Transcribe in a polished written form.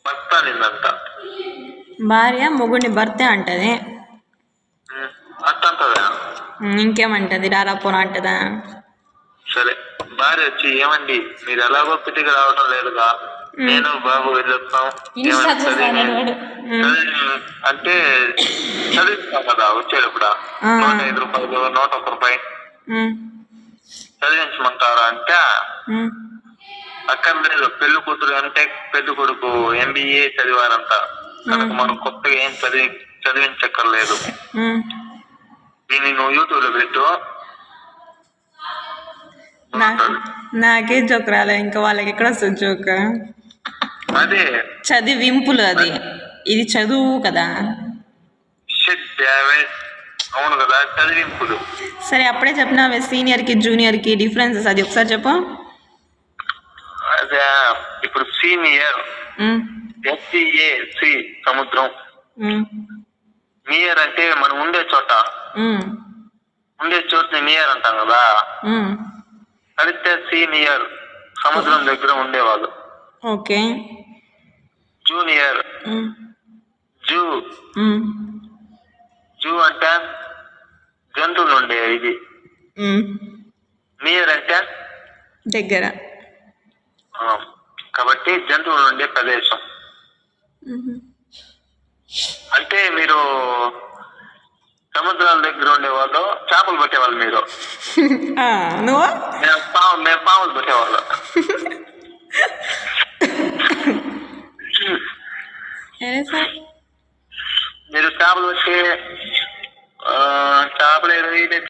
భర్త నిన్నంత భార్య మొగుడిని భర్తే అంటది. అట్ట అంటదా? ఇంకేమంటది? రారా పోనా అంటదా? సరే, భార్య వచ్చి ఏమండి మీరు ఎలాగో పిటికి రావటం లేదుగా, నేను బాబు వెళ్ళొస్తాం అంటే చదివిస్తాం కదా వచ్చేటప్పుడు, 105 రూపాయలు 101 రూపాయి చదివించమంటారా అంటే అక్కర్లేదు, పెళ్లి కూతురు అంటే పెళ్లి కొడుకు MBA చదివారంట కనుక మనం కొత్తగా ఏం చదివించక్కర్లేదు, దీన్ని నువ్వు యూట్యూబ్ లో పెట్టు. నాకే జోక్ రాలే, ఇంకా వాళ్ళకి ఎక్కడ వస్తుంది జోక్? అదే చదివింపులు, అది ఇది చదువు కదా. అవును కదా, చదివింపులు. సరే అప్పుడే చెప్పినావే సీనియర్ కి జూనియర్ కి డిఫరెన్సెస్, అది ఒకసారి చెప్పు. అదే ఇప్పుడు సీనియర్ SEA సముద్రం, నియర్ అంటే మనం ఉండే చోటుని నియర్ అంటాం కదా, కలిస్తే సీనియర్ సముద్రం దగ్గర ఉండేవాళ్ళు. ఓకే. జూనియర్ జూ అంటే జంతువులు ఉండే ఇది, నియర్ అంటే దగ్గర, కాబట్టి జంతువులు ఉండే ప్రదేశం. అంటే మీరు సముద్రాల దగ్గర ఉండేవాళ్ళు, చేపలు పట్టేవాళ్ళు మీరు, నువ్వు మేము పాములు పట్టేవాళ్ళు. మీరు చేపలు పట్టి చేపలు